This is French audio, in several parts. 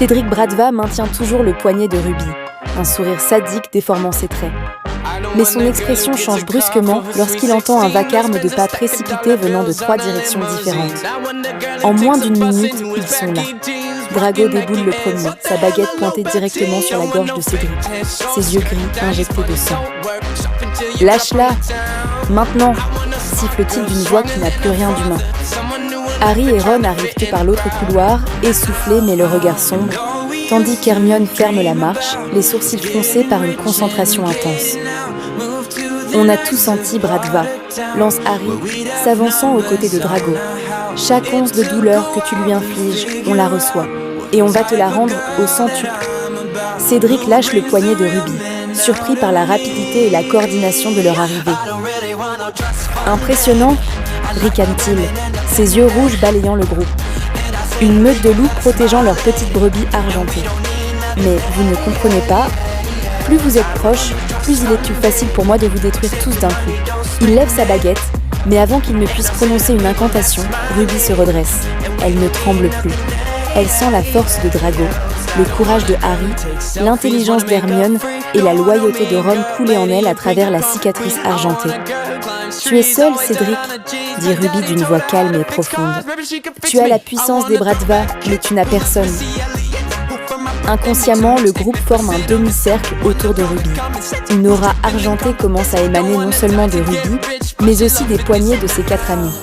Cédric Bradva maintient toujours le poignet de Ruby, un sourire sadique déformant ses traits. Mais son expression change brusquement lorsqu'il entend un vacarme de pas précipités venant de 3 directions différentes. En moins d'1 minute, ils sont là. Drago déboule le premier, sa baguette pointée directement sur la gorge de Cédric, ses yeux gris injectés de sang. « Lâche-la ! Maintenant !» siffle-t-il d'une voix qui n'a plus rien d'humain. Harry et Ron arrivent par l'autre couloir, essoufflés mais le regard sombre, tandis qu'Hermione ferme la marche, les sourcils froncés par une concentration intense. « On a tout senti, Bradva », lance Harry, s'avançant aux côtés de Drago. « Chaque once de douleur que tu lui infliges, on la reçoit, et on va te la rendre au centuple. » Cédric lâche le poignet de Ruby, surpris par la rapidité et la coordination de leur arrivée. « Impressionnant !» ricane-t-il, ses yeux rouges balayant le groupe. Une meute de loups protégeant leurs petites brebis argentées. Mais vous ne comprenez pas, plus vous êtes proches, plus il est plus facile pour moi de vous détruire tous d'un coup. Il lève sa baguette, mais avant qu'il ne puisse prononcer une incantation, Ruby se redresse. Elle ne tremble plus. Elle sent la force de Drago, le courage de Harry, l'intelligence d'Hermione et la loyauté de Ron couler en elle à travers la cicatrice argentée. « Tu es seul, Cédric » dit Ruby d'une voix calme et profonde. « Tu as la puissance des Bradva, mais tu n'as personne. » Inconsciemment, le groupe forme un demi-cercle autour de Ruby. Une aura argentée commence à émaner non seulement de Ruby, mais aussi des poignets de ses 4 amis.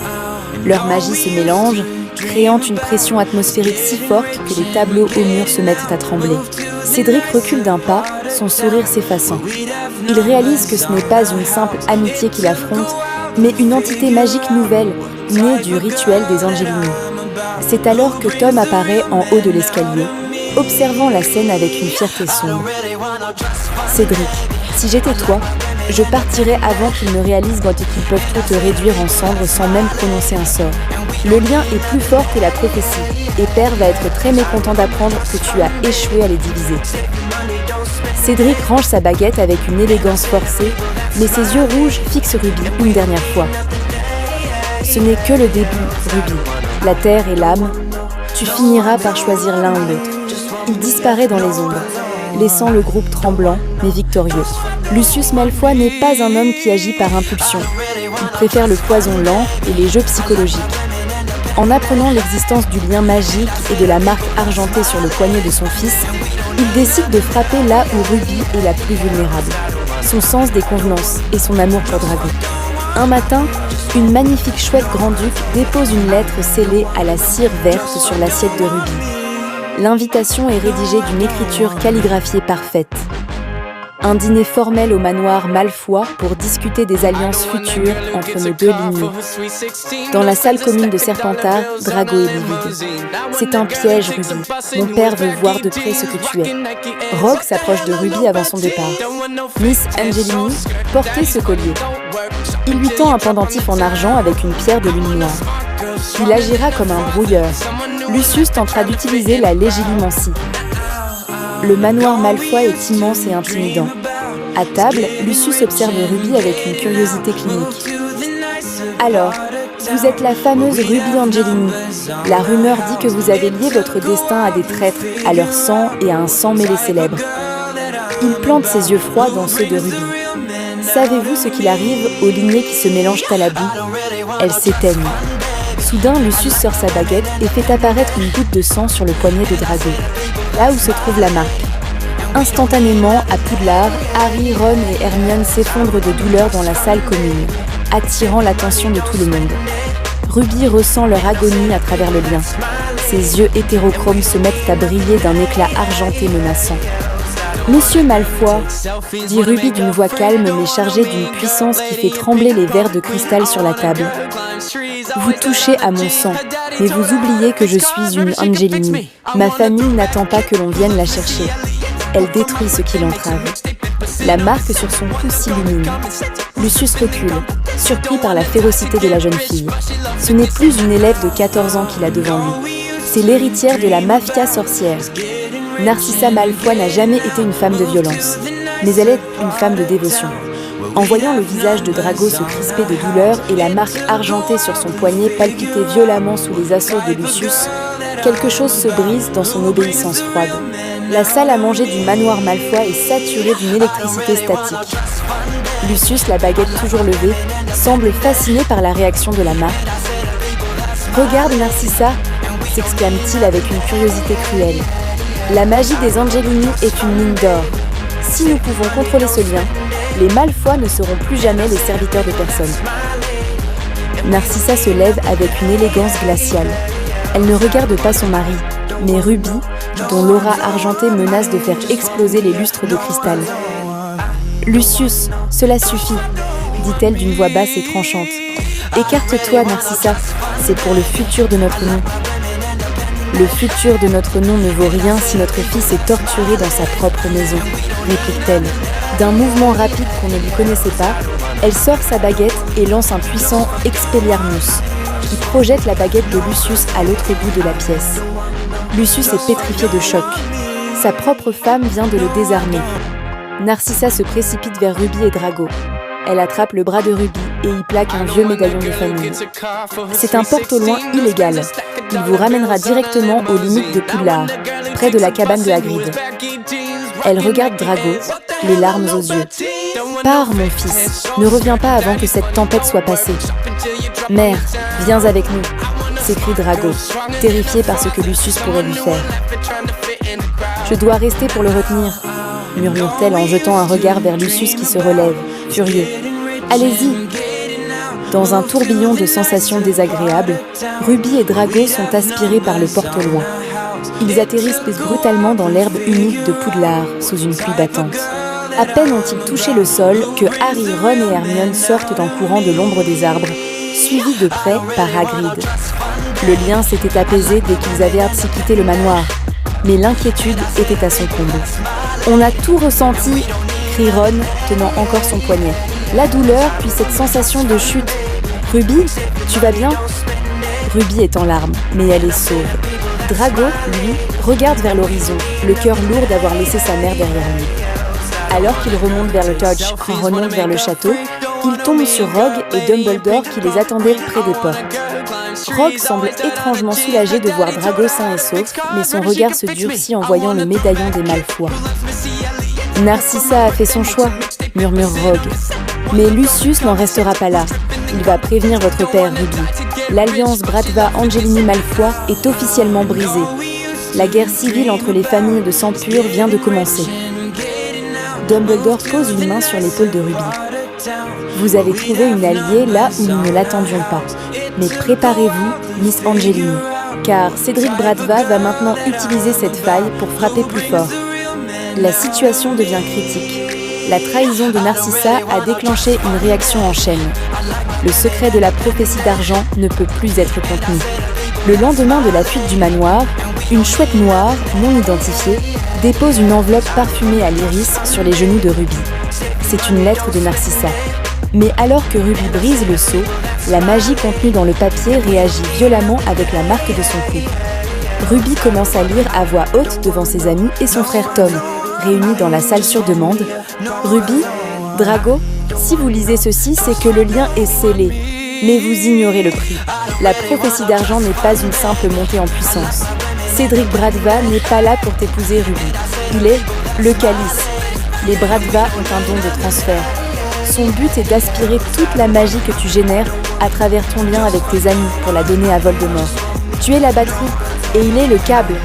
Leur magie se mélange, créant une pression atmosphérique si forte que les tableaux au mur se mettent à trembler. Cédric recule d'un pas, son sourire s'effaçant. Il réalise que ce n'est pas une simple amitié qu'il affronte, mais une entité magique nouvelle, née du rituel des Angelini. C'est alors que Tom apparaît en haut de l'escalier, observant la scène avec une fierté sombre. « Cédric, si j'étais toi, je partirais avant qu'ils ne réalisent qu'ils peuvent tout te réduire en cendres sans même prononcer un sort. Le lien est plus fort que la prophétie, et Père va être très mécontent d'apprendre que tu as échoué à les diviser. » Cédric range sa baguette avec une élégance forcée, mais ses yeux rouges fixent Ruby une dernière fois. « Ce n'est que le début, Ruby. La terre et l'âme. Tu finiras par choisir l'un ou l'autre. » Il disparaît dans les ombres, laissant le groupe tremblant, mais victorieux. Lucius Malfoy n'est pas un homme qui agit par impulsion. Il préfère le poison lent et les jeux psychologiques. En apprenant l'existence du lien magique et de la marque argentée sur le poignet de son fils, il décide de frapper là où Ruby est la plus vulnérable. Son sens des convenances et son amour pour Drago. Un matin, une magnifique chouette grand-duc dépose une lettre scellée à la cire verte sur l'assiette de Ruby. L'invitation est rédigée d'une écriture calligraphiée parfaite. Un dîner formel au manoir Malfoy pour discuter des alliances futures entre nos 2 lignées. Dans la salle commune de Serpentard, Drago est livide. C'est un piège, Ruby. Mon père veut voir de près ce que tu es. Rogue s'approche de Ruby avant son départ. Miss Angelini, portez ce collier. Il lui tend un pendentif en argent avec une pierre de lune noire. Il agira comme un brouilleur. Lucius tentera d'utiliser la légilimancie. Le manoir Malfoy est immense et intimidant. À table, Lucius observe Ruby avec une curiosité clinique. « Alors, vous êtes la fameuse Ruby Angelini. La rumeur dit que vous avez lié votre destin à des traîtres, à leur sang et à un sang mêlé célèbre. » Il plante ses yeux froids dans ceux de Ruby. Savez-vous ce qu'il arrive aux lignées qui se mélangent à la boue ? Elles s'éteignent. Soudain, Lucius sort sa baguette et fait apparaître une goutte de sang sur le poignet de Drago, là où se trouve la marque. Instantanément, à Poudlard, Harry, Ron et Hermione s'effondrent de douleur dans la salle commune, attirant l'attention de tout le monde. Ruby ressent leur agonie à travers le lien. Ses yeux hétérochromes se mettent à briller d'un éclat argenté menaçant. « Monsieur Malfoy » dit Ruby d'une voix calme mais chargée d'une puissance qui fait trembler les verres de cristal sur la table. « Vous touchez à mon sang, mais vous oubliez que je suis une Angelini. Ma famille n'attend pas que l'on vienne la chercher. Elle détruit ce qui l'entrave. » La marque sur son cou s'illumine. Lucius recule, surpris par la férocité de la jeune fille. Ce n'est plus une élève de 14 ans qu'il a devant lui. C'est l'héritière de la mafia sorcière. Narcissa Malfoy n'a jamais été une femme de violence, mais elle est une femme de dévotion. En voyant le visage de Drago se crisper de douleur et la marque argentée sur son poignet palpiter violemment sous les assauts de Lucius, quelque chose se brise dans son obéissance froide. La salle à manger du manoir Malfoy est saturée d'une électricité statique. Lucius, la baguette toujours levée, semble fasciné par la réaction de la marque. « Regarde Narcissa !» s'exclame-t-il avec une curiosité cruelle. « La magie des Angelini est une mine d'or. Si nous pouvons contrôler ce lien, les Malfoy ne seront plus jamais les serviteurs de personne. » Narcissa se lève avec une élégance glaciale. Elle ne regarde pas son mari, mais Ruby, dont l'aura argentée menace de faire exploser les lustres de cristal. « Lucius, cela suffit, » dit-elle d'une voix basse et tranchante. « Écarte-toi, Narcissa, c'est pour le futur de notre nom. » « Le futur de notre nom ne vaut rien si notre fils est torturé dans sa propre maison, » réplique-t-elle. D'un mouvement rapide qu'on ne lui connaissait pas, elle sort sa baguette et lance un puissant Expelliarmus, qui projette la baguette de Lucius à l'autre bout de la pièce. Lucius est pétrifié de choc. Sa propre femme vient de le désarmer. Narcissa se précipite vers Ruby et Drago. Elle attrape le bras de Ruby et y plaque un vieux médaillon de famille. C'est un porte-au-loin illégal. Il vous ramènera directement aux limites de Poudlard, près de la cabane de Hagrid. Elle regarde Drago, les larmes aux yeux. « Pars, mon fils, ne reviens pas avant que cette tempête soit passée. »« Mère, viens avec nous !» s'écrie Drago, terrifié par ce que Lucius pourrait lui faire. « Je dois rester pour le retenir !» murmure-t-elle en jetant un regard vers Lucius qui se relève, furieux. « Allez-y !» Dans un tourbillon de sensations désagréables, Ruby et Drago sont aspirés par le porte-au-loin. Ils atterrissent brutalement dans l'herbe humide de Poudlard, sous une pluie battante. À peine ont-ils touché le sol que Harry, Ron et Hermione sortent en courant de l'ombre des arbres, suivis de près par Hagrid. Le lien s'était apaisé dès qu'ils avaient hâte de quitter le manoir, mais l'inquiétude était à son comble. « On a tout ressenti !» crie Ron, tenant encore son poignet. La douleur, puis cette sensation de chute. « Ruby, tu vas bien ?» Ruby est en larmes, mais elle est sauve. Drago, lui, regarde vers l'horizon, le cœur lourd d'avoir laissé sa mère derrière lui. Alors qu'il remonte vers le Touch puis remonte vers le château, il tombe sur Rogue et Dumbledore qui les attendaient près des portes. Rogue semble étrangement soulagé de voir Drago sain et sauf, mais son regard se durcit en voyant le médaillon des Malfoy. « Narcissa a fait son choix », murmure Rogue. « Mais Lucius n'en restera pas là. Il va prévenir votre père, Ruby. L'alliance Bratva-Angelini-Malfoy est officiellement brisée. La guerre civile entre les familles de sang pur vient de commencer. » Dumbledore pose une main sur l'épaule de Ruby. « Vous avez trouvé une alliée là où nous ne l'attendions pas. Mais préparez-vous, Miss Angelini, car Cédric Bratva va maintenant utiliser cette faille pour frapper plus fort. La situation devient critique. La trahison de Narcissa a déclenché une réaction en chaîne. Le secret de la prophétie d'argent ne peut plus être contenu. Le lendemain de la fuite du manoir, une chouette noire, non identifiée, dépose une enveloppe parfumée à l'iris sur les genoux de Ruby. C'est une lettre de Narcissa. Mais alors que Ruby brise le sceau, la magie contenue dans le papier réagit violemment avec la marque de son cou. Ruby commence à lire à voix haute devant ses amis et son frère Tom, réunis dans la salle sur demande. « Ruby, Drago, si vous lisez ceci, c'est que le lien est scellé. Mais vous ignorez le prix. La prophétie d'argent n'est pas une simple montée en puissance. Cédric Bratva n'est pas là pour t'épouser, Ruby. Il est le calice. Les Bratva ont un don de transfert. Son but est d'aspirer toute la magie que tu génères à travers ton lien avec tes amis pour la donner à Voldemort. Tu es la batterie et il est le câble. »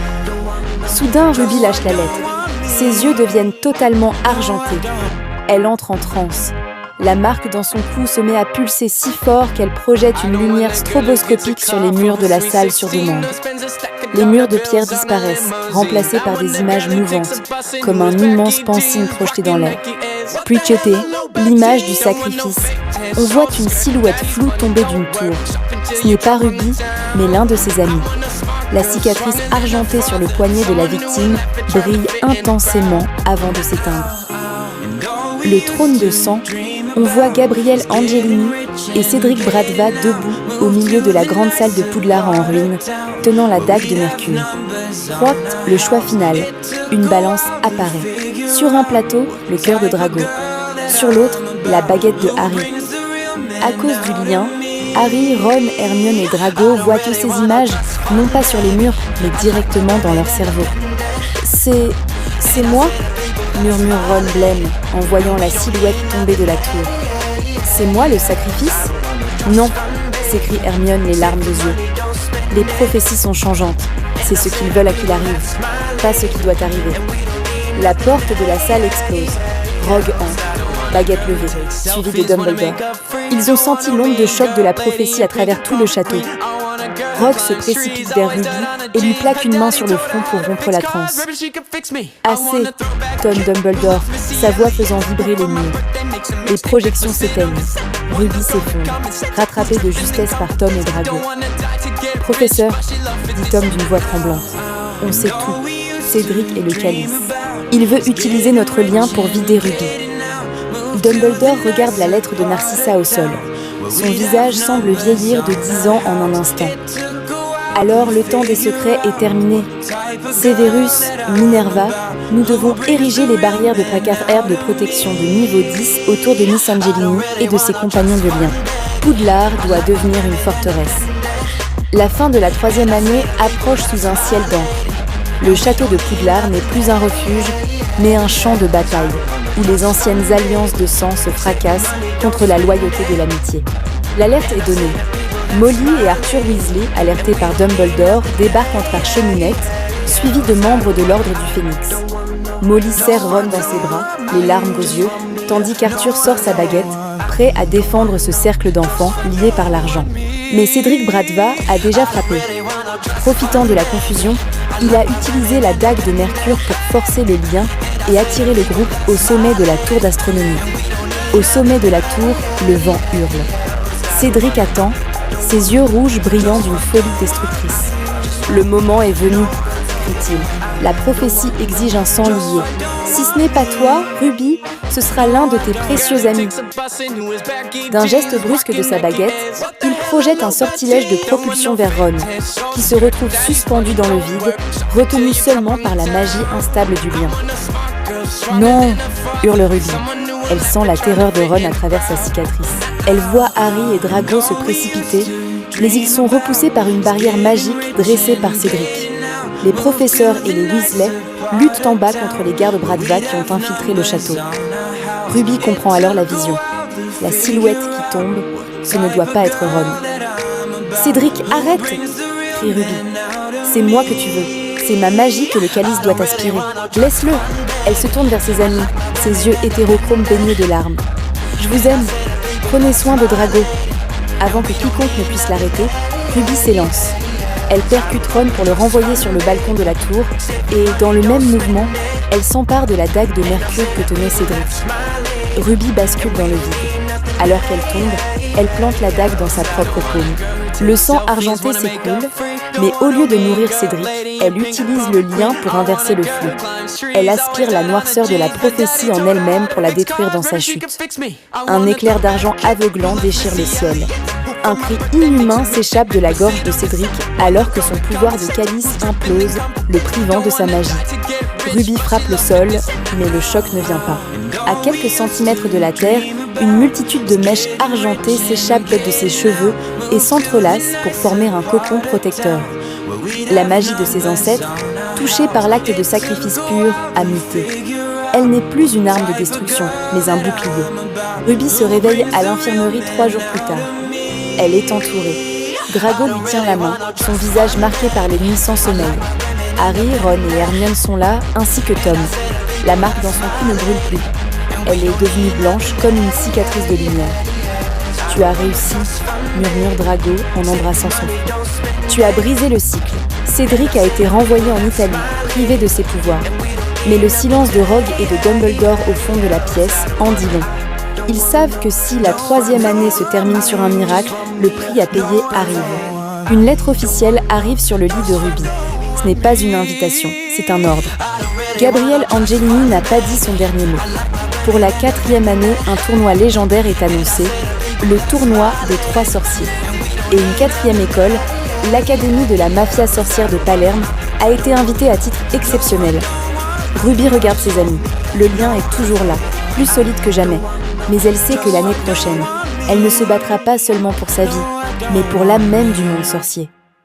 Soudain, Ruby lâche la lettre. Ses yeux deviennent totalement argentés. Elle entre en transe. La marque dans son cou se met à pulser si fort qu'elle projette une lumière stroboscopique sur les murs de la salle sur demande. Les murs de pierre disparaissent, remplacés par des images mouvantes, comme un immense pansine projeté dans l'air. Puis Cheté, l'image du sacrifice. On voit une silhouette floue tomber d'une tour. Ce n'est pas Ruby, mais l'un de ses amis. La cicatrice argentée sur le poignet de la victime brille intensément avant de s'éteindre. Le trône de sang, on voit Gabrielle Angelini et Cédric Bratva debout au milieu de la grande salle de Poudlard en ruine, tenant la dague de Mercure. Droite, le choix final. Une balance apparaît. Sur un plateau, le cœur de Drago. Sur l'autre, la baguette de Harry. À cause du lien, Harry, Ron, Hermione et Drago voient tous ces images, non pas sur les murs, mais directement dans leur cerveau. C'est moi ?» murmure Ron blême en voyant la silhouette tomber de la tour. « C'est moi le sacrifice ?»« Non !» s'écrie Hermione les larmes aux yeux. Les prophéties sont changeantes. C'est ce qu'ils veulent à qu'il arrive, pas ce qui doit arriver. La porte de la salle explose. Rogue entre, baguette levée, suivie de Dumbledore. Ils ont senti l'onde de choc de la prophétie à travers tout le château. Rogue se précipite vers Ruby et lui plaque une main sur le front pour rompre la transe. « Assez !» tonne Dumbledore, sa voix faisant vibrer les murs. Les projections s'éteignent. Ruby s'effondre, rattrapée de justesse par Tom et Drago. « Professeur !» dit Tom d'une voix tremblante. « On sait tout. Cédric et le calice. Il veut utiliser notre lien pour vider Ruby. » Dumbledore regarde la lettre de Narcissa au sol. Son visage semble vieillir de 10 ans en un instant. Alors le temps des secrets est terminé. Severus, Minerva, nous devons ériger les barrières de Pracath de protection de niveau 10 autour de Miss Angelini et de ses compagnons de lien. Poudlard doit devenir une forteresse. La fin de la 3e année approche sous un ciel d'encre. Le château de Poudlard n'est plus un refuge, mais un champ de bataille, où les anciennes alliances de sang se fracassent contre la loyauté de l'amitié. L'alerte est donnée. Molly et Arthur Weasley, alertés par Dumbledore, débarquent entre Archeminette, suivis de membres de l'Ordre du Phénix. Molly serre Ron dans ses bras, les larmes aux yeux, tandis qu'Arthur sort sa baguette, prêt à défendre ce cercle d'enfants liés par l'argent. Mais Cédric Bratva a déjà frappé. Profitant de la confusion, il a utilisé la dague de Mercure pour forcer le lien et attirer le groupe au sommet de la tour d'astronomie. Au sommet de la tour, le vent hurle. Cédric attend, ses yeux rouges brillant d'une folie destructrice. « Le moment est venu !» crie-t-il. « La prophétie exige un sang lié. Si ce n'est pas toi, Ruby, ce sera l'un de tes précieux amis. » D'un geste brusque de sa baguette, il projette un sortilège de propulsion vers Ron, qui se retrouve suspendu dans le vide, retenu seulement par la magie instable du lien. « Non !» hurle Ruby. Elle sent la terreur de Ron à travers sa cicatrice. Elle voit Harry et Drago se précipiter, mais ils sont repoussés par une barrière magique dressée par Cédric. Les professeurs et les Weasley luttent en bas contre les gardes Bratva qui ont infiltré le château. Ruby comprend alors la vision. La silhouette qui tombe, ce ne doit pas être Ron. « Cédric, arrête !» crie Ruby. « C'est moi que tu veux. C'est ma magie que le calice doit aspirer. Laisse-le !» Elle se tourne vers ses amis, ses yeux hétérochromes baignés de larmes. « Je vous aime. Prenez soin de Drago. » Avant que quiconque ne puisse l'arrêter, Ruby s'élance. Elle percute Ron pour le renvoyer sur le balcon de la tour et, dans le même mouvement, elle s'empare de la dague de Mercure que tenait Cédric. Ruby bascule dans le vide. Alors qu'elle tombe, elle plante la dague dans sa propre paume. Le sang argenté s'écoule, mais au lieu de nourrir Cédric, elle utilise le lien pour inverser le flux. Elle aspire la noirceur de la prophétie en elle-même pour la détruire dans sa chute. Un éclair d'argent aveuglant déchire le ciel. Un cri inhumain s'échappe de la gorge de Cédric alors que son pouvoir de calice implose, le privant de sa magie. Ruby frappe le sol, mais le choc ne vient pas. À quelques centimètres de la terre, une multitude de mèches argentées s'échappent de ses cheveux et s'entrelacent pour former un cocon protecteur. La magie de ses ancêtres, touchée par l'acte de sacrifice pur, a muté. Elle n'est plus une arme de destruction, mais un bouclier. Ruby se réveille à l'infirmerie 3 jours plus tard. Elle est entourée. Drago lui tient la main, son visage marqué par les nuits sans sommeil. Harry, Ron et Hermione sont là, ainsi que Tom. La marque dans son cou ne brûle plus. Elle est devenue blanche comme une cicatrice de lumière. « Tu as réussi », murmure Drago en embrassant son front. « Tu as brisé le cycle. Cédric a été renvoyé en Italie, privé de ses pouvoirs. » Mais le silence de Rogue et de Dumbledore au fond de la pièce en dit long. Ils savent que si la 3e année se termine sur un miracle, le prix à payer arrive. Une lettre officielle arrive sur le lit de Ruby. Ce n'est pas une invitation, c'est un ordre. Gabrielle Angelini n'a pas dit son dernier mot. Pour la 4e année, un tournoi légendaire est annoncé, le tournoi des 3 sorciers. Et une 4e école, l'Académie de la Mafia sorcière de Palerme, a été invitée à titre exceptionnel. Ruby regarde ses amis. Le lien est toujours là, plus solide que jamais. Mais elle sait que l'année prochaine, elle ne se battra pas seulement pour sa vie, mais pour l'âme même du monde sorcier.